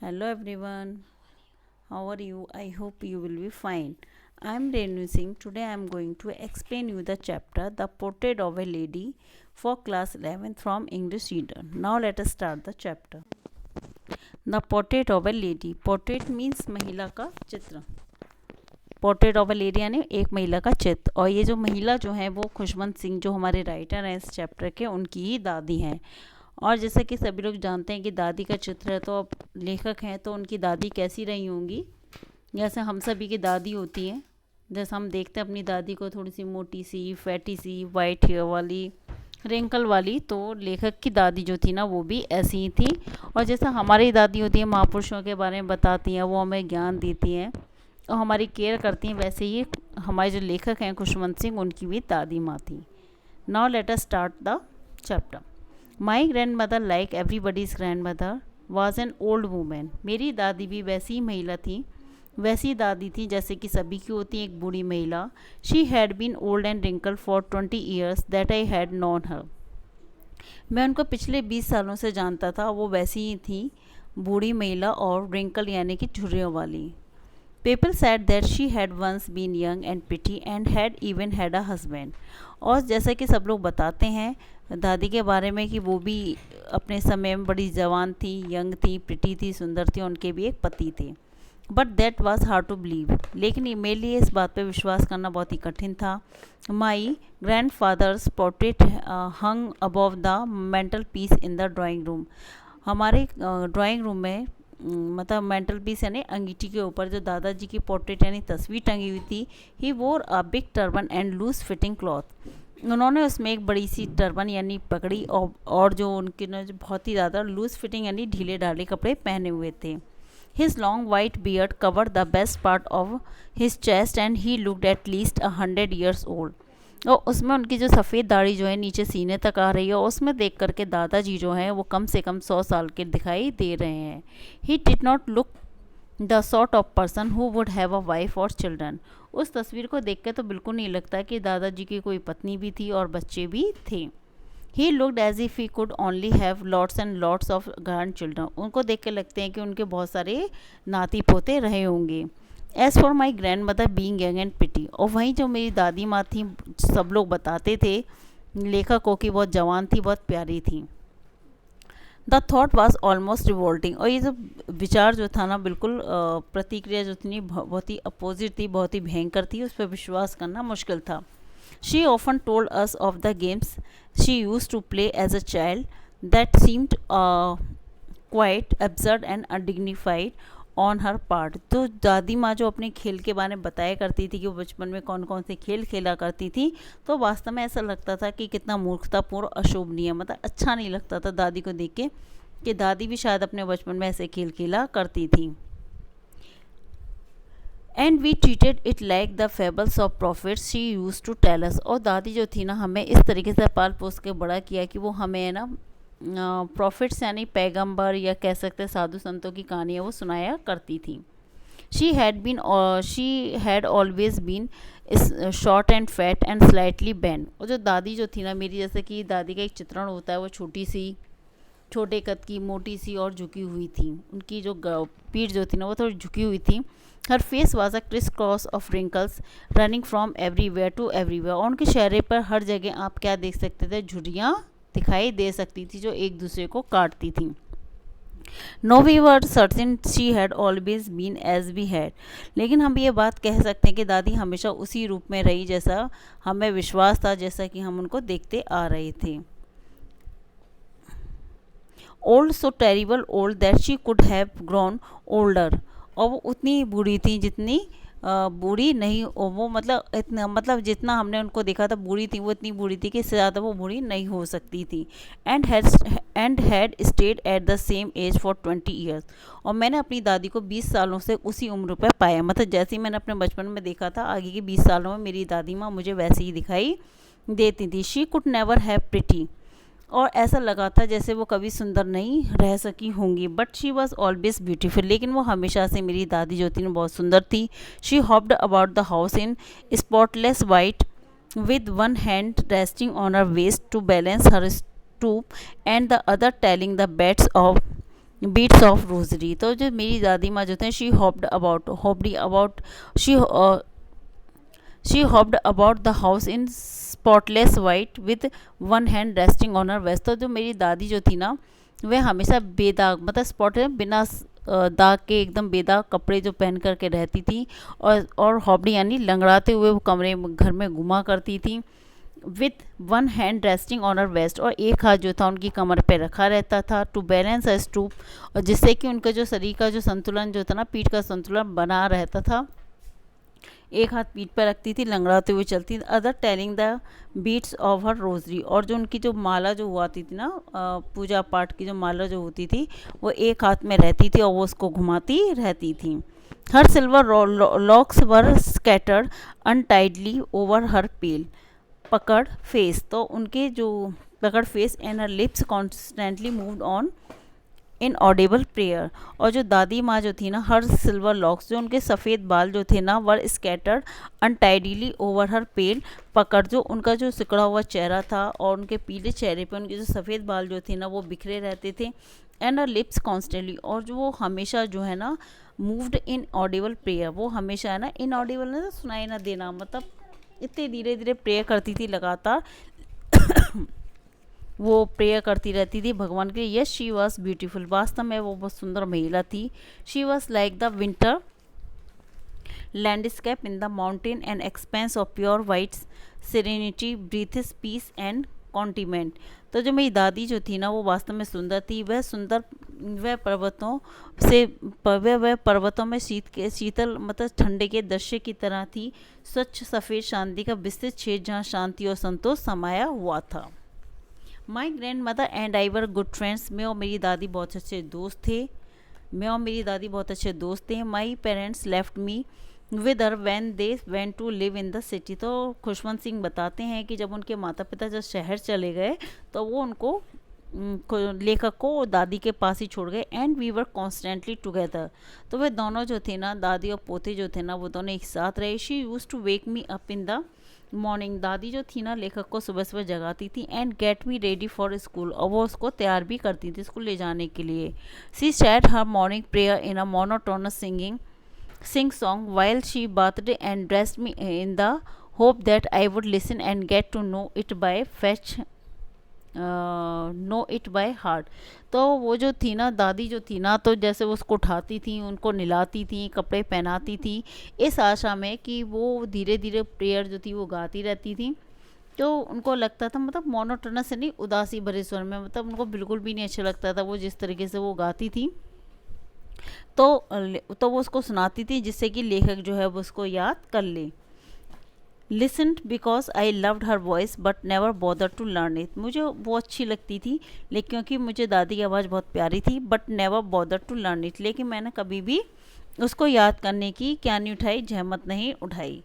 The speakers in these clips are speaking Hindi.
Hello everyone, how are you? I hope you will be fine. I am Renu Singh. Today I am going to explain you the chapter The Portrait of a Lady for class 11th from English Reader. Now let us start the chapter. The Portrait of a Lady. Portrait means महिला का चित्र. पोर्ट्रेट ऑफ अ लेडी यानी एक महिला का चित्र, और ये जो महिला जो है वो खुशवंत सिंह जो हमारे राइटर हैं इस चैप्टर के, उनकी ही दादी हैं। और जैसा कि सभी लोग जानते हैं कि दादी का चित्र है, तो अब लेखक हैं तो उनकी दादी कैसी रही होंगी, जैसे हम सभी की दादी होती हैं। जैसे हम देखते हैं अपनी दादी को, थोड़ी सी मोटी सी, फैटी सी, वाइट हेयर वाली, रिंकल वाली, तो लेखक की दादी जो थी ना वो भी ऐसी ही थी। और जैसा हमारी दादी होती है, महापुरुषों के बारे में बताती हैं, वो हमें ज्ञान देती हैं और हमारी केयर करती हैं, वैसे ही हमारे जो लेखक हैं खुशवंत सिंह, उनकी भी दादी माँ थी। Now let us start the chapter. My grand mother like everybody's grand mother was an old women. मेरी दादी भी वैसी ही महिला थी, वैसी दादी थी जैसे कि सभी की होती है एक बूढ़ी महिला। She had been old and wrinkled for 20 years that I had known her. मैं उनको पिछले 20 सालों से जानता था, वो वैसी ही थी, बूढ़ी महिला और रिंकल यानी कि झुर्रियों वाली। People said that she had once been young and pretty and had even had a husband. और जैसा कि सब लोग बताते हैं दादी के बारे में कि वो भी अपने समय में बड़ी जवान थी, यंग थी, प्रिटी थी, सुंदर थी, उनके भी एक पति थे। But that was hard to believe. लेकिन मेरे लिए इस बात पे विश्वास करना बहुत ही कठिन था। My grandfather's portrait hung above the mantelpiece in the drawing room. हमारे ड्राइंग रूम में मतलब मेंटल पीस यानी अंगीठी के ऊपर जो दादाजी की पोर्ट्रेट यानी तस्वीर टंगी हुई थी। He wore a big turban and loose fitting cloth. उन्होंने उसमें एक बड़ी सी टर्बन यानी पगड़ी और जो उनके ने जो बहुत ही ज़्यादा लूज फिटिंग यानी ढीले ढाले कपड़े पहने हुए थे। His long white beard covered the best part of his chest and he looked at least 100 years old. और उसमें उनकी जो सफ़ेद दाढ़ी जो है नीचे सीने तक आ रही है, और उसमें देख करके दादाजी जो हैं वो कम से कम 100 साल के दिखाई दे रहे हैं। He did not look the sort of person who would have a wife और चिल्ड्रन। उस तस्वीर को देख के तो बिल्कुल नहीं लगता कि दादाजी की कोई पत्नी भी थी और बच्चे भी थे। He looked as if he could only have lots and lots of grandchildren. उनको देख के लगते हैं कि उनके बहुत सारे नाती पोते रहे होंगे। As for my grand mother being young and pretty. और वहीं जो मेरी दादी माँ थी, सब लोग बताते थे लेखकों की, बहुत जवान थी, बहुत प्यारी थी। The thought was almost revolting. और ये जो विचार जो था ना, बिल्कुल प्रतिक्रिया जो थी बहुत ही अपोजिट थी, बहुत ही भयंकर थी, उस पर विश्वास करना मुश्किल था। She often told us of the games she used to play as a child that seemed quite absurd and undignified on her part. तो दादी माँ जो अपने खेल के बारे में बताया करती थी कि वो बचपन में कौन कौन से खेल खेला करती थी, तो वास्तव में ऐसा लगता था कि कितना मूर्खतापूर्ण, अशोभनीय, मतलब अच्छा नहीं लगता था दादी को देख के कि दादी भी शायद अपने बचपन में ऐसे खेल खेला करती थी। And we treated it like the fables of prophets she used to tell us. और दादी जो थी ना, हमें इस तरीके से पाल पोस के बड़ा किया कि वो हमें ना प्रॉफिट्स यानी पैगंबर या कह सकते हैं साधु संतों की कहानियाँ वो सुनाया करती थी। She had always been short and fat and slightly bent. और जो दादी जो थी ना मेरी, जैसे कि दादी का एक चित्रण होता है, वो छोटे कद की, मोटी सी और झुकी हुई थी। उनकी जो पीठ जो थी ना वो थोड़ी झुकी हुई थी। Her face was a criss cross of wrinkles running from everywhere to everywhere. और उनके चेहरे पर हर जगह आप क्या देख सकते थे, झुर्रियाँ दिखाई दे सकती थी जो एक दूसरे को काटती थी। No we were certain she had always been as we had. लेकिन हम ये बात कह सकते हैं कि दादी हमेशा उसी रूप में रही जैसा हमें विश्वास था, जैसा कि हम उनको देखते आ रहे थे। Old so terrible old that she could have grown older. और वो उतनी बूढ़ी थी जितनी बूढ़ी नहीं, वो मतलब इतना, मतलब जितना हमने उनको देखा था बूढ़ी थी, वो इतनी बूढ़ी थी कि इससे ज़्यादा वो बूढ़ी नहीं हो सकती थी। And had stayed at the same age for 20 years. और मैंने अपनी दादी को 20 सालों से उसी उम्र पर पाया, मतलब जैसे ही मैंने अपने बचपन में देखा था, आगे के 20 सालों में मेरी दादी माँ मुझे वैसे ही दिखाई देती थी। She could never have pretty. और ऐसा लगा था जैसे वो कभी सुंदर नहीं रह सकी होंगी। But she was always beautiful. लेकिन वो हमेशा से, मेरी दादी जो थी ना, बहुत सुंदर थी। She hopped about the house in spotless white with one hand resting on her waist to balance her stoop and the other telling the beds of beads of rosary. तो जो मेरी दादी माँ जो थे, she she hopped about the house in spotless white with one hand resting on her waist. तो जो मेरी दादी जो थी ना, वह हमेशा बेदाग, मतलब स्पॉट बिना दाग के एकदम बेदाग कपड़े जो पहन करके रहती थी, और हॉबड़ी यानी लंगड़ाते हुए वो कमरे में, घर में घुमा करती थी, with one hand resting on her waist, और एक हाथ जो था उनकी कमर पे रखा रहता था, टू बैलेंस अ स्टूप, और जिससे कि उनका जो शरीर का जो संतुलन जो था ना, पीठ का संतुलन बना रहता था। एक हाथ पीठ पर रखती थी, लंगड़ाते हुए चलती थी। Other telling the beads of her rosary, और जो उनकी जो माला जो हुआ थी ना, पूजा पाठ की जो माला जो होती थी, वो एक हाथ में रहती थी और वो उसको घुमाती रहती थी। हर सिल्वर लॉक्स वर स्कैटर्ड अनटाइडली ओवर हर पेल पकड़ फेस। तो उनके जो पकड़ face and her lips constantly moved on in Audible prayer. और जो दादी माँ जो थी ना, हर सिल्वर लॉक्स, जो उनके सफ़ेद बाल जो थे ना, वर स्कैटर्ड अनटाइडली ओवर हर पेल पकड़, जो उनका जो सिकड़ा हुआ चेहरा था और उनके पीले चेहरे पे उनके जो सफ़ेद बाल जो थे ना, वो बिखरे रहते थे। एंड हर लिप्स कॉन्स्टेंटली, और जो वो हमेशा जो है ना, मूव्ड इन ऑडिबल प्रेयर, वो हमेशा है ना, इन ऑडिबल ना, सुनाई ना देना, मतलब इतने धीरे धीरे प्रेयर करती थी लगातार। वो प्रेयर करती रहती थी भगवान के लिए। यस शी वॉज ब्यूटीफुल, वास्तव में वो बहुत सुंदर महिला थी। She was like the winter landscape in the mountain and expanse of pure white serenity breathes peace and contentment. तो जो मेरी दादी जो थी ना, वो वास्तव में सुंदर थी। वह पर्वतों से वह पर्वतों में शीतल मतलब ठंडे के दृश्य की तरह थी, स्वच्छ सफ़ेद शांति का विस्तृत क्षेत्र जहाँ शांति और संतोष समाया हुआ था। My grand mother and I were good friends, मैं और मेरी दादी बहुत अच्छे दोस्त थे। My parents left me with her when they went to live in the city. तो खुशवंत सिंह बताते हैं कि जब उनके माता पिता जब शहर चले गए, तो वो उनको लेखक को दादी के पास ही छोड़ गए। And we were constantly together, तो वे दोनों जो थे ना, दादी और पोते जो थे ना, वो दोनों एक साथ रहे। She used to wake me up in the morning, दादी जो थी ना, लेखक को सुबह सुबह जगाती थी। And get me ready for school, और वो उसको तैयार भी करती थी स्कूल ले जाने के लिए। She said her morning prayer in a monotonous sing song while she bathed and dressed me in the hope that I would listen and get to know it by heart। तो वो जो थी ना, दादी जो थी ना, तो जैसे वो उसको उठाती थी, उनको नहलाती थी, कपड़े पहनाती थी, इस आशा में कि वो धीरे धीरे प्रेयर जो थी वो गाती रहती थी। तो उनको लगता था, मतलब मोनोटोनस से नहीं, उदासी भरे स्वर में, मतलब उनको बिल्कुल भी नहीं अच्छा लगता था वो जिस तरीके से वो गाती थी। तो वो उसको सुनाती थी, जिससे कि लेखक जो है वो उसको याद कर ले। Listened because I loved her voice but never bother to learn it, मुझे वो अच्छी लगती थी, लेकिन क्योंकि मुझे दादी की आवाज़ बहुत प्यारी थी, but never bother to learn it, लेकिन मैंने कभी भी उसको याद करने की क्या नहीं उठाई, जहमत नहीं उठाई।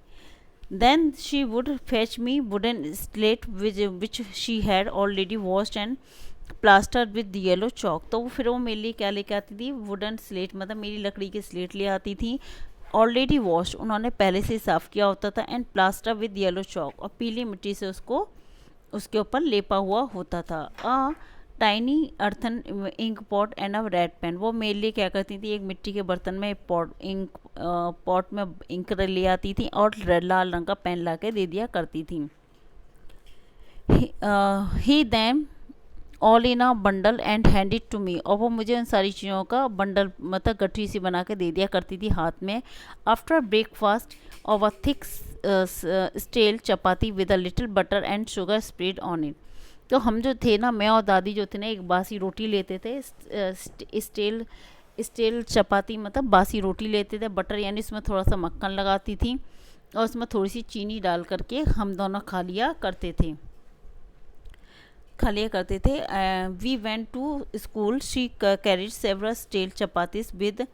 Then she would fetch me wooden slate which she had already washed and plaster with yellow chalk. तो वो फिर वो मेरे लिए क्या लेके आती थी, वुडन स्लेट, मतलब मेरी लकड़ी की स्लेट ले आती थी, ऑलरेडी वॉश, उन्होंने पहले से साफ़ किया होता था, एंड प्लास्टर विद येलो चौक, और पीली मिट्टी से उसको उसके ऊपर लेपा हुआ होता था। Tiny earthen ink pot and a red pen, वो मेरे लिए क्या करती थी, एक मिट्टी के बर्तन में पॉट में इंक ले आती थी, और लाल रंग का पेन ला के दे दिया करती थी। He then all in a bundle and hand it to me, और वो मुझे उन सारी चीज़ों का बंडल, मतलब गठरी सी बना के दे दिया करती थी हाथ में। After breakfast of a thick stale chapati with a little butter and sugar spread on it. तो हम जो थे ना, मैं और दादी जो थे ना, एक बासी रोटी लेते थे, स्टेल चपाती मतलब बासी रोटी लेते थे, बटर यानी इसमें थोड़ा सा मक्खन लगाती थी, और उसमें थोड़ी सी चीनी डाल करके हम दोनों खा लिया करते थे। We went to school, she carried several stale chapatis with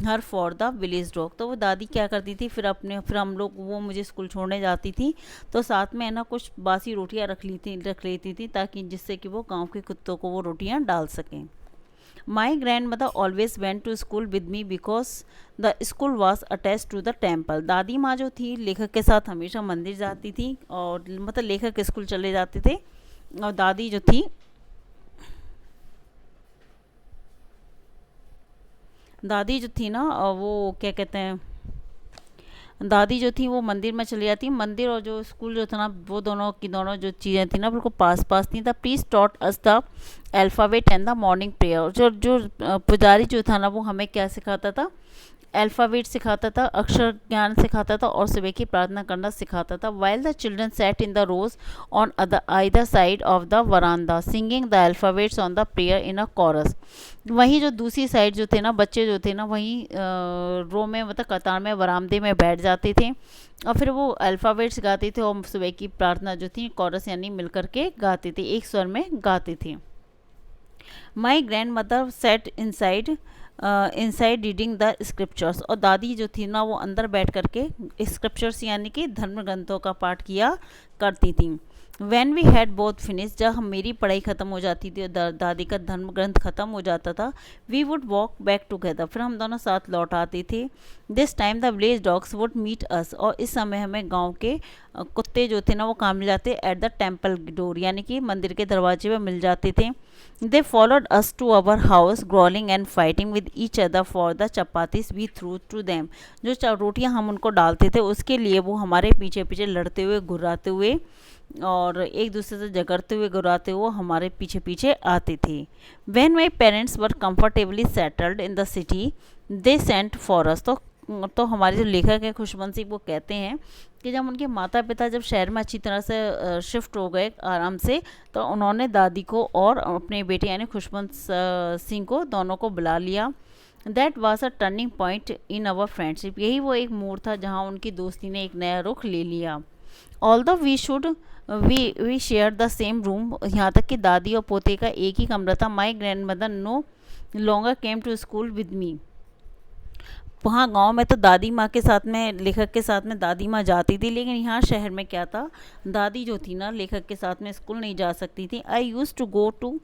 her for the village dog. तो वो दादी क्या करती थी, फिर हम लोग, वो मुझे स्कूल छोड़ने जाती थी, तो साथ में है ना कुछ बासी रोटियां रख लेती थी, ताकि जिससे कि वो गांव के कुत्तों को वो रोटियां डाल सकें। My grand mother always went to school with me because the school was attach to the temple. दादी माँ जो थी, लेखक के साथ हमेशा मंदिर जाती थी, और मतलब लेखक स्कूल चले जाते थे, और दादी जो थी दादी जो थी ना वो क्या कहते हैं, दादी जो थी वो मंदिर में चली जाती। मंदिर और जो स्कूल जो था ना वो दोनों की दोनों जो चीज़ें थी ना बिल्कुल पास पास थी। The priest taught us the alphabet and the morning prayer. जो जो पुजारी जो था ना वो हमें क्या सिखाता था, अल्फ़ाबेट सिखाता था, अक्षर ज्ञान सिखाता था और सुबह की प्रार्थना करना सिखाता था। While the children sat in the rows on either side of the veranda singing the alphabets on the prayer in a chorus. वहीं जो दूसरी साइड जो थे ना बच्चे जो थे ना वहीं रो में मतलब कतार में बरामदे में बैठ जाते थे और फिर वो अल्फ़ाबेट्स गाते थे और सुबह की प्रार्थना जो थी कॉरस यानी मिल करके गाते थे, एक स्वर में गाते थे। My grand mother said inside reading the scriptures. और दादी जो थी ना वो अंदर बैठ करके स्क्रिप्चर्स यानी कि धर्म ग्रंथों का पाठ किया करती थी। When we had both finish, जब हम मेरी पढ़ाई ख़त्म हो जाती थी और दादी का धर्म ग्रंथ ख़त्म हो जाता था, we would walk back together, फिर हम दोनों साथ लौट आते थे। This time the village dogs would meet us, और इस समय हमें गांव के कुत्ते जो थे ना वो कहाँ मिल जाते, एट द टेम्पल डोर यानी कि मंदिर के दरवाजे पे मिल जाते थे। They followed us to our house growling and fighting with each other for the chapatis we threw to them. जो रोटियां हम उनको डालते थे उसके लिए वो हमारे पीछे पीछे लड़ते हुए घुराते हुए और एक दूसरे से झगड़ते हुए घुराते हुए हमारे पीछे पीछे आते थे। When my parents were comfortably settled in the city they sent for us. तो हमारे जो लेखक हैं खुशवंत सिंह वो कहते हैं कि जब उनके माता पिता जब शहर में अच्छी तरह से शिफ्ट हो गए आराम से, तो उन्होंने दादी को और अपने बेटे यानी खुशवंत सिंह को दोनों को बुला लिया। That was a turning point in our friendship. यही वो एक मोड़ था जहाँ उनकी दोस्ती ने एक नया रुख ले लिया। Although we share the same room, यहाँ तक कि दादी और पोते का एक ही कमरा था। My grand mother no longer came to school with me. वहाँ गांव में तो दादी माँ के साथ में लेखक के साथ में दादी माँ जाती थी, लेकिन यहाँ शहर में क्या था, दादी जो थी ना लेखक के साथ में स्कूल नहीं जा सकती थी। I use to go to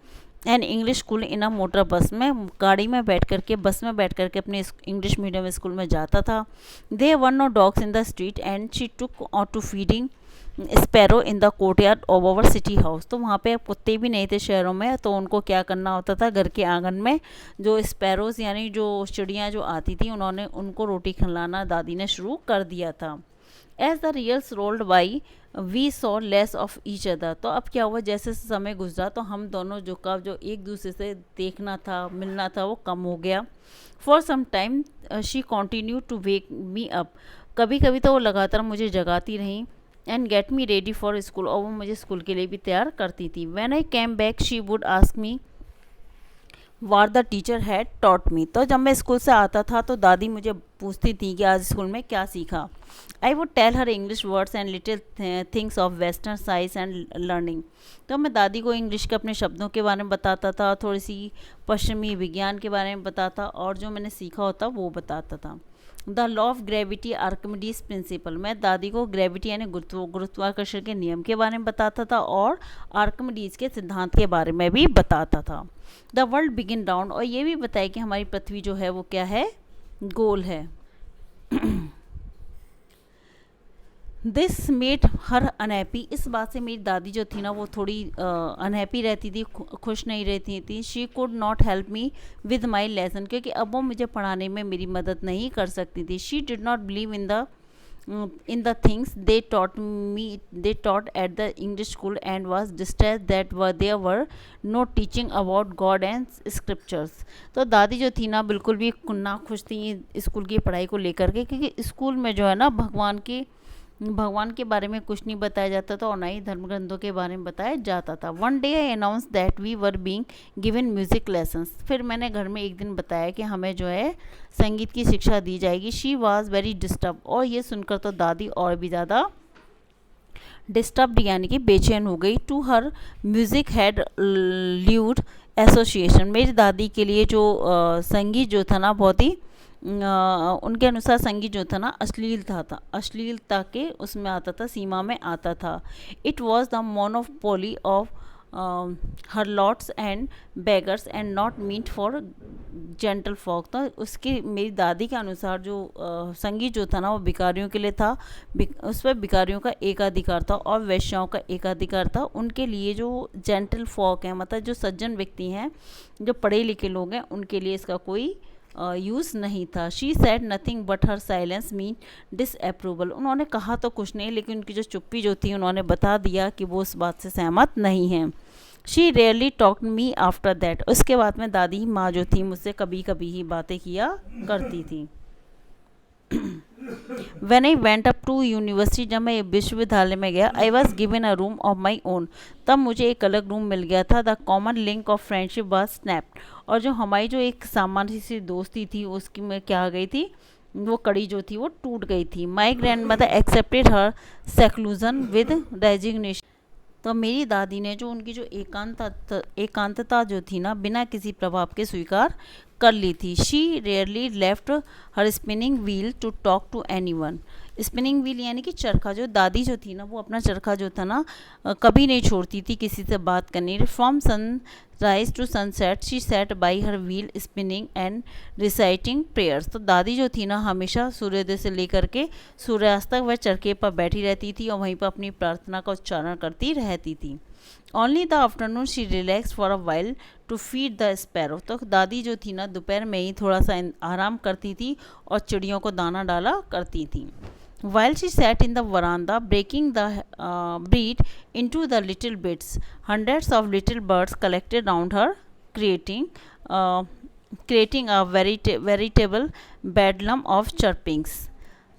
an English school in a motor bus, में गाड़ी में बैठ करके बस में बैठ करके अपने इंग्लिश मीडियम स्कूल में जाता था। They were no dogs in the street and she took to feeding sparrow in the courtyard of our city house. तो वहाँ पे कुत्ते भी नहीं थे शहरों में, तो उनको क्या करना होता था, घर के आंगन में जो स्पैरोज यानी जो चिड़ियाँ जो आती थी उन्होंने उनको रोटी खिलाना दादी ने शुरू कर दिया था। As the years rolled by we saw less of each other. तो अब क्या हुआ, जैसे समय गुजरा तो हम दोनों जो एक दूसरे से देखना था मिलना था वो कम हो गया। For some time she continue to wake me up. कभी कभी तो वो लगातार मुझे जगाती रहीं and get me ready for school, और वो मुझे स्कूल के लिए भी तैयार करती थी। When I came back she would ask me war the teacher had taught me. तो जब मैं स्कूल से आता था तो दादी मुझे पूछती थी कि आज स्कूल में क्या सीखा। I would tell her English words and little things of western science and learning. तो मैं दादी को इंग्लिश के अपने शब्दों के बारे में बताता था, थोड़ी सी पश्चिमी विज्ञान के बारे में बताता और जो मैंने सीखा होता वो बताता था। The law of gravity Archimedes principal, मैं दादी को ग्रेविटी यानी गुरुत्वाकर्षण के नियम के बारे में बताता था और आर्किमिडीज के सिद्धांत के बारे में भी बताता था। द वर्ल्ड बिगिन राउंड, और ये भी बताया कि हमारी पृथ्वी जो है वो क्या है, गोल है। दिस मेड हर अनहैप्पी, इस बात से मेरी दादी जो थी ना वो थोड़ी अनहैप्पी रहती थी, खुश नहीं रहती थी। She could not help me with my lesson, क्योंकि अब वो मुझे पढ़ाने में मेरी मदद नहीं कर सकती थी। She did not believe in the things they taught at the English school and was distressed that there were no teaching about God and scriptures। तो दादी जो थी ना बिल्कुल भी ना खुश थी स्कूल की पढ़ाई को लेकर के, क्योंकि स्कूल में जो है ना भगवान के बारे में कुछ नहीं बताया जाता था और ना ही धर्म ग्रंथों के बारे में बताया जाता था। One day I announce that we were being given music lessons, फिर मैंने घर में एक दिन बताया कि हमें जो है संगीत की शिक्षा दी जाएगी। शी वॉज वेरी डिस्टर्ब, और ये सुनकर तो दादी और भी ज़्यादा डिस्टर्ब्ड यानी कि बेचैन हो गई। To her music had lewd association, मेरी दादी के लिए जो संगीत जो था ना बहुत ही उनके अनुसार संगीत जो था ना अश्लीलता के उसमें आता था, सीमा में आता था। It was the monopoly of harlots and beggars and not meet for gentlefolk. तो उसकी मेरी दादी के अनुसार जो संगीत जो था ना वो भिखारियों के लिए था, उस पर भिखारियों का एकाधिकार था और वैश्याओं का एकाधिकार था। उनके लिए जो जेंटल फॉक है मतलब जो सज्जन व्यक्ति हैं, जो पढ़े लिखे लोग हैं, उनके लिए इसका कोई यूज़ नहीं था। She said nothing but her silence mean disapproval. उन्होंने कहा तो कुछ नहीं, लेकिन उनकी जो चुप्पी जो थी उन्होंने बता दिया कि वो उस बात से सहमत नहीं हैं। She rarely talked me after that. उसके बाद में दादी माँ जो थी मुझसे कभी कभी ही बातें किया करती थी। When I went up to university, जब मैं विश्वविद्यालय में गया, I was given a room of my own. तब मुझे एक अलग रूम मिल गया था। The common link of friendship was snapped. और जो हमारी जो एक सामान्य सी दोस्ती थी उसकी में क्या आ गई थी, वो कड़ी जो थी वो टूट गई थी। My grand mother accepted her seclusion with resignation. तो मेरी दादी ने जो उनकी जो एकांतता जो थी ना, बिना किसी प्रभाव के स्वीकार कर ली थी। She rarely left her spinning wheel to talk to anyone. Spinning wheel यानी कि चरखा, जो दादी जो थी ना वो अपना चरखा जो था ना कभी नहीं छोड़ती थी किसी से बात करने। From sunrise to sunset she sat by her wheel spinning and reciting prayers. तो दादी जो थी ना हमेशा सूर्योदय से लेकर के सूर्यास्त तक वह चरखे पर बैठी रहती थी और वहीं पर अपनी प्रार्थना का उच्चारण करती रहती थी। Only the afternoon she relax for a while to feed the sparrow. तो दादी जो थी ना दोपहर में ही थोड़ा सा आराम करती थी और चिड़ियों को दाना डाला करती थी। While she sat in the veranda, breaking the bread into the little bits, hundreds of little birds collected round her, creating uh, creating a veritable bedlam of chirpings.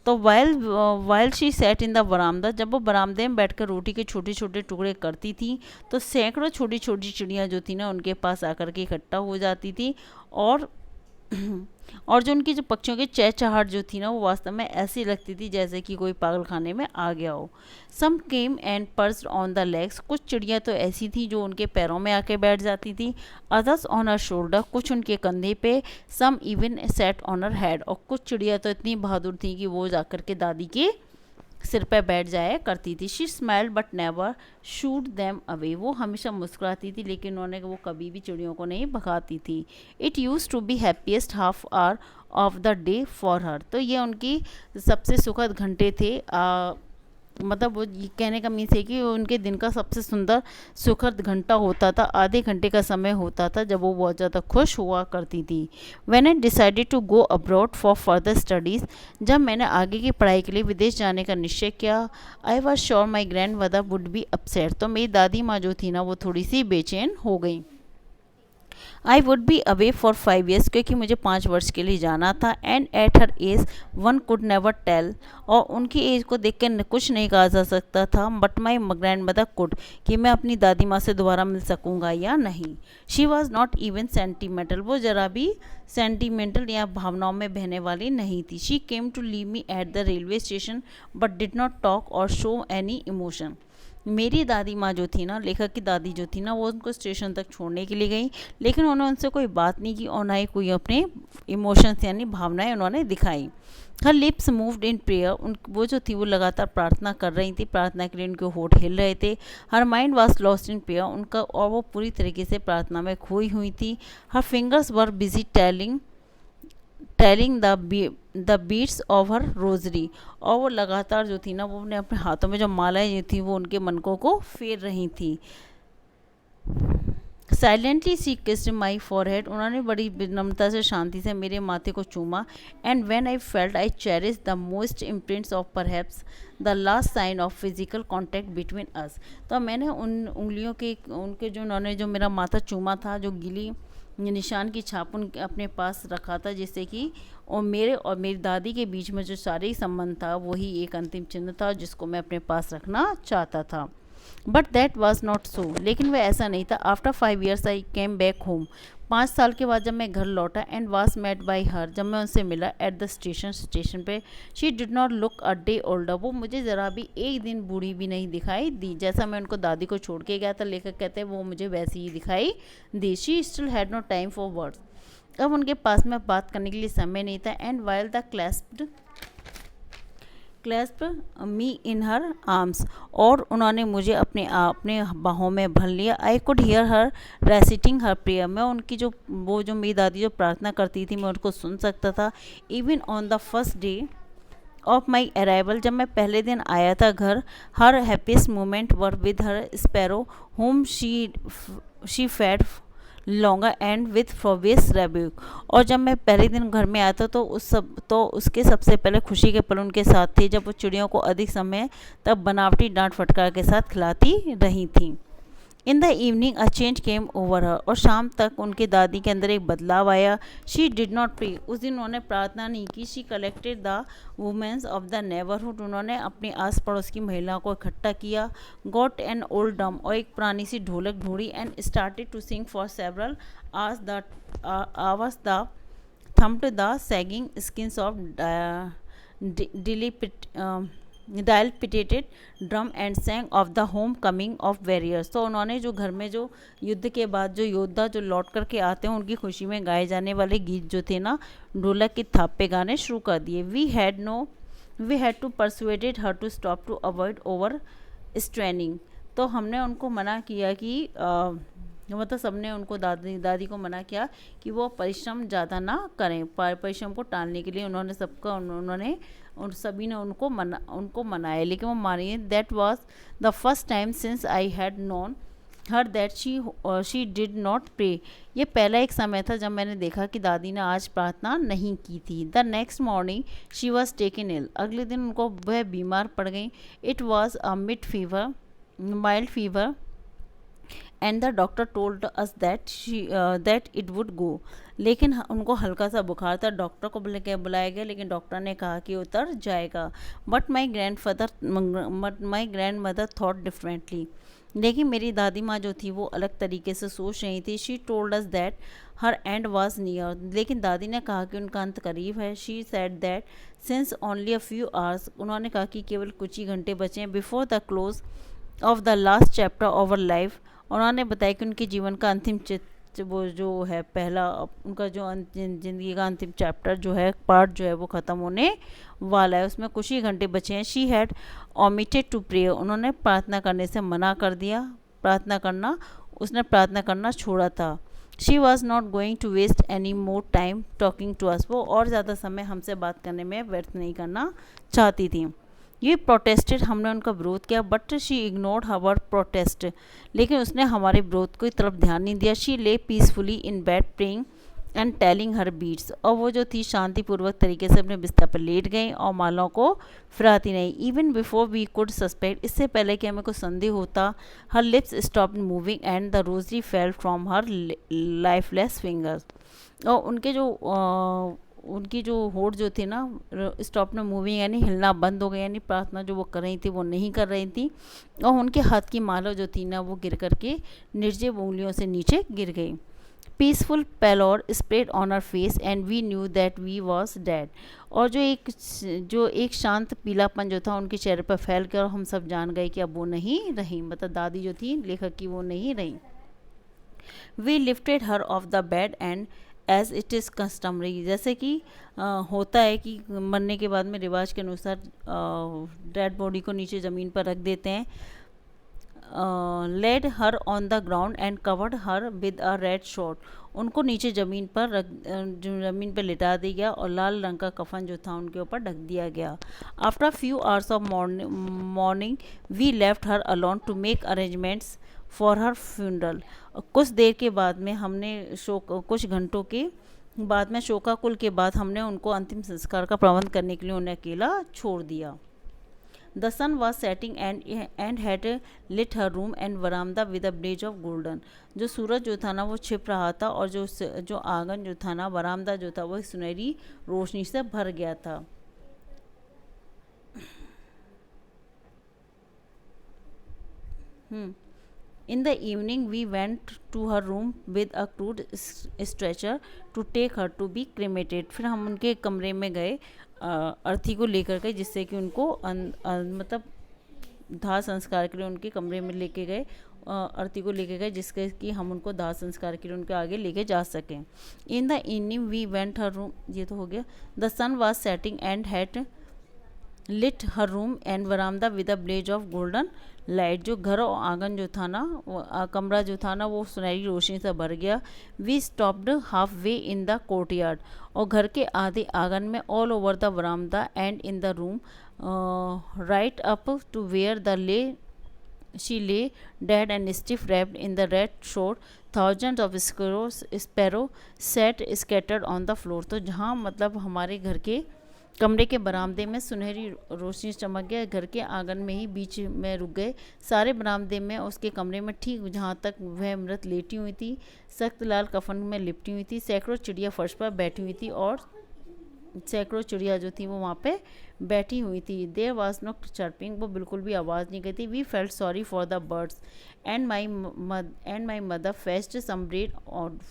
तो while she said in the बरामदा, जब वो बरामदे में बैठकर रोटी के छोटे छोटे टुकड़े करती थी तो सैकड़ों छोटी छोटी चिड़ियाँ जो थी ना उनके पास आकर के इकट्ठा हो जाती थी। और और जो उनकी जो पक्षियों की चहचहाहट जो थी ना वो वास्तव में ऐसी लगती थी जैसे कि कोई पागल खाने में आ गया हो। Some came and perched on the legs. कुछ चिड़ियाँ तो ऐसी थी जो उनके पैरों में आके बैठ जाती थी। अदर्स ऑन हर शोल्डर, कुछ उनके कंधे पे। Some even sat on her head. और कुछ चिड़िया तो इतनी बहादुर थी कि वो जाकर के दादी के सिर पर बैठ जाया करती थी। She smiled but never shoot them away. वो हमेशा मुस्कुराती थी लेकिन उन्होंने वो कभी भी चिड़ियों को नहीं भगाती थी। It used to be happiest half hour of the day for her. तो ये उनकी सबसे सुखद घंटे थे। मतलब वो ये कहने का मीन्स है कि उनके दिन का सबसे सुंदर सुखद घंटा होता था, आधे घंटे का समय होता था जब वो बहुत ज़्यादा खुश हुआ करती थी। When I decided to go abroad for further studies, जब मैंने आगे की पढ़ाई के लिए विदेश जाने का निश्चय किया, I was sure my grand mother would be upset. तो मेरी दादी माँ जो थी ना वो थोड़ी सी बेचैन हो गई। I would be away for 5 years, क्योंकि मुझे 5 वर्ष के लिए जाना था। And at her age one could never tell. और उनकी एज को देख कर कुछ नहीं कहा जा सकता था। But my grand mother could, कि मैं अपनी दादी माँ से दोबारा मिल सकूँगा या नहीं। She was not even sentimental. वो ज़रा भी सेंटीमेंटल या भावनाओं में बहने वाली नहीं थी। She came to leave me at the railway station but did not talk or show any emotion. मेरी दादी माँ जो थी ना, लेखक की दादी जो थी ना, वो उनको स्टेशन तक छोड़ने के लिए गई, लेकिन उन्होंने उनसे कोई बात नहीं की और ना ही कोई अपने इमोशंस यानी भावनाएं उन्होंने दिखाई। हर लिप्स मूव्ड इन प्रेयर। उन वो जो थी वो लगातार प्रार्थना कर रही थी। प्रार्थना के लिए उनके होठ हिल रहे थे। Her mind was lost in prayer उनका, और वो पूरी तरीके से प्रार्थना में खोई हुई थी। Her fingers were busy telling the beads of her rosary. और वो लगातार जो थी ना वो अपने हाथों में जो मालाएं थी वो उनके मनकों को फेर रही थी। साइलेंटली सी किस्ड माई फॉरहेड। उन्होंने बड़ी विनम्रता से शांति से मेरे माथे को चूमा। And when I felt I cherish the most imprints of perhaps the last sign of physical contact between us. तो मैंने उन उंगलियों के उनके जो उन्होंने जो मेरा माथा चूमा था, जो गिली निशान की छाप उनके अपने पास रखा था, जिससे कि और मेरी दादी के बीच में जो शारीरिक संबंध था वही एक अंतिम चिन्ह था जिसको मैं अपने पास रखना चाहता था। But that was not so. लेकिन वह ऐसा नहीं था। After 5 years I came back home. 5 साल के बाद जब मैं घर लौटा, and was met by her, जब मैं उनसे मिला एट द स्टेशन पे। She did not look a day older. वो मुझे ज़रा भी एक दिन बूढ़ी भी नहीं दिखाई दी। जैसा मैं उनको दादी को छोड़ के गया था, लेखक कहते हैं वो मुझे वैसी ही दिखाई दी। She still had no time for words. अब उनके पास में बात करने के लिए समय नहीं था। And while the clasp me in her arms, और उन्होंने मुझे अपने बाहों में भर लिया। I could hear her reciting her prayer. मैं उनकी जो मेरी दादी जो प्रार्थना करती थी मैं उनको सुन सकता था। Even on the first day of my arrival, जब मैं पहले दिन आया था घर, her happiest moment were with her sparrow whom she fed longer and with frivolous rebuke. और जब मैं पहले दिन घर में आया था तो उसके सबसे पहले खुशी के पल उनके साथ थे जब वो चिड़ियों को अधिक समय तक बनावटी डांट फटकार के साथ खिलाती रही थी। इन the evening a change came over हर, और शाम तक उनकी दादी के अंदर एक बदलाव आया। शी डिड नॉट प्रे, उस दिन उन्होंने प्रार्थना नहीं की। She collected the womens of the neighbourhood, उन्होंने अपने आस पड़ोस की महिलाओं को इकट्ठा किया। गॉट एन ओल्ड ड्रम, और एक पुरानी सी ढोलक ढूंढी। And started to sing for several hours the thumped the sagging skins of dilapidated drum and sang of the home coming of warriors. तो उन्होंने जो घर में जो युद्ध के बाद जो योद्धा जो लौट करके आते हैं उनकी खुशी में गाए जाने वाले गीत जो थे ना, ढोलक की थाप पे गाने शुरू कर दिए। We had to persuaded her to stop to avoid overstraining. तो हमने उनको मना किया कि मतलब सबने उनको दादी को मना किया कि वो परिश्रम ज़्यादा ना करें। परिश्रम को टालने के लिए उन सभी ने उनको मनाया, लेकिन वो मानिए that was the first time since I had known her that she did not pray. ये पहला एक समय था जब मैंने देखा कि दादी ने आज प्रार्थना नहीं की थी। The next morning she was taken ill, अगले दिन उनको वह बीमार पड़ गई। It was a mild fever and the doctor told us that it would go. लेकिन उनको हल्का सा बुखार था, डॉक्टर को बुलाया गया, लेकिन डॉक्टर ने कहा कि उतर जाएगा। But my grand mother thought differently, लेकिन मेरी दादी माँ जो थी वो अलग तरीके से सोच रही थी। She told us that her and was near, लेकिन दादी ने कहा कि उनका अंत करीब है। She said that since only a few hours, उन्होंने कहा कि केवल कुछ ही घंटे बचे हैं before the close of the last chapter of our life. उन्होंने बताया कि उनके जीवन का अंतिम वो जो है पहला उनका जो ज़िंदगी का अंतिम चैप्टर जो है पार्ट जो है वो ख़त्म होने वाला है, उसमें कुछ ही घंटे बचे हैं। She had omitted to pray, उन्होंने प्रार्थना करने से मना कर दिया। उसने प्रार्थना करना छोड़ा था। She was not going to waste any more time talking to us, वो और ज़्यादा समय हमसे बात करने में व्यर्थ नहीं करना चाहती थी। ये प्रोटेस्टेड, हमने उनका विरोध किया। बट शी इग्नोर्ड हवर प्रोटेस्ट, लेकिन उसने हमारे विरोध की तरफ ध्यान नहीं दिया। She lay peacefully in bed praying and telling her beads, और वो जो थी शांतिपूर्वक तरीके से अपने बिस्तर पर लेट गई और मालाओं को फिराती नहीं। Even before we could suspect, इससे पहले कि हमें कुछ संदेह होता। Her lips stop moving and the rosary fell from her lifeless fingers, और उनकी जो होठ जो थी ना स्टॉप में मूविंग, यानी हिलना बंद हो गया, यानी प्रार्थना जो वो कर रही थी वो नहीं कर रही थी। और उनके हाथ की माला जो थी ना वो गिर करके निर्जीव उंगलियों से नीचे गिर गई। Peaceful pallor spread on our face and we knew that we was dead, और जो एक शांत पीलापन जो था उनके चेहरे पर फैल कर हम सब जान गए कि अब वो नहीं रही, मतलब दादी जो थी लेखक की वो नहीं रही। We lifted her off the bed and as it is customary, जैसे कि होता है कि मरने के बाद में रिवाज के अनुसार डेड बॉडी को नीचे ज़मीन पर रख देते हैं। Laid her on the ground and covered her with a red shroud, उनको नीचे ज़मीन पर लिटा दिया गया और लाल रंग का कफन जो था उनके ऊपर ढक दिया गया। After few hours of mourning we left her alone to make arrangements for her funeral, कुछ देर के बाद में कुछ घंटों के बाद में शोकाकुल के बाद हमने उनको अंतिम संस्कार का प्रबंध करने के लिए उन्हें अकेला छोड़ दिया। The sun was setting and had lit her room and veranda with a blaze of golden, जो सूरज जो था ना वो छिप रहा था और जो आंगन जो था ना वरामदा जो था वो सुनहरी रोशनी से भर गया था। In the evening we went to her room with a crude stretcher to take her to be cremated, फिर हम उनके कमरे में गए अर्थी को लेकर गए जिससे कि उनको मतलब दाह संस्कार के लिए उनके कमरे में लेके गए, अर्थी को लेके गए जिसके कि हम उनको दाह संस्कार के लिए उनके आगे लेके जा सकें। In the evening we went her room, ये तो हो गया। The sun was setting and had lit her room and veranda with a blaze of golden light, जो घर और आंगन जो था ना कमरा जो था ना वो सुनहरी रोशनी से भर गया। We stopped half way in the courtyard, और घर के आधे आंगन में all over the veranda and in the room right up to where the she lay dead and stiff wrapped in the red shore. Thousands of sparrow sat scattered on the floor. तो जहाँ मतलब हमारे घर के कमरे के बरामदे में सुनहरी रोशनी चमक गया, घर के आंगन में ही बीच में रुक गए। सारे बरामदे में उसके कमरे में ठीक जहाँ तक वह मृत लेटी हुई थी, सख्त लाल कफन में लिपटी हुई थी। सैकड़ों चिड़िया फर्श पर बैठी हुई थी और सैकड़ों चिड़िया जो थी वो वहाँ पे बैठी हुई थी। देयर वॉज नो चर्पिंग, वो बिल्कुल भी आवाज़ नहीं करती। We felt sorry for the birds and my mother fetched some bread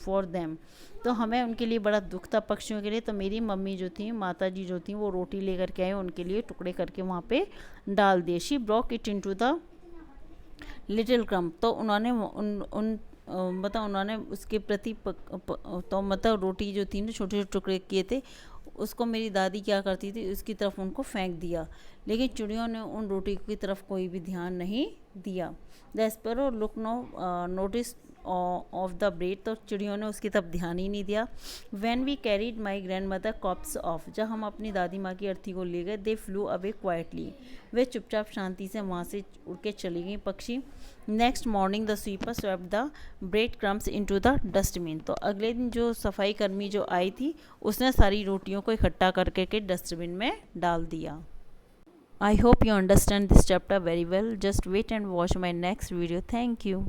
for them. तो हमें उनके लिए बड़ा दुख था पक्षियों के लिए, तो मेरी मम्मी जो थी, माता जी जो थी, वो रोटी लेकर के आए, उनके लिए टुकड़े करके वहाँ पे डाल दिए। She broke it into the little क्रम, तो उन्होंने मतलब उन्होंने उसके प्रति तो मतलब रोटी जो थी ना छोटे छोटे टुकड़े किए थे, उसको मेरी दादी क्या करती थी, उसकी तरफ उनको फेंक दिया, लेकिन चिड़ियों ने उन रोटी की तरफ कोई भी ध्यान नहीं दिया। The sparrow look notice of the bread, तो चिड़ियों ने उसकी तरफ ध्यान ही नहीं दिया। When we carried my grand mother corpse off, जब हम अपनी दादी माँ की अर्थी को ले गए, दे फ्लू अवे क्वाइटली, वे चुपचाप शांति से वहाँ से उड़ के चली गई पक्षी। Next morning the sweeper swept the bread crumbs into the dustbin, तो अगले दिन जो सफाई कर्मी जो आई थी, उसने सारी रोटियों को इकट्ठा करके के डस्टबिन में डाल दिया। I hope you understand this chapter very well. Just wait and watch my next video. Thank you.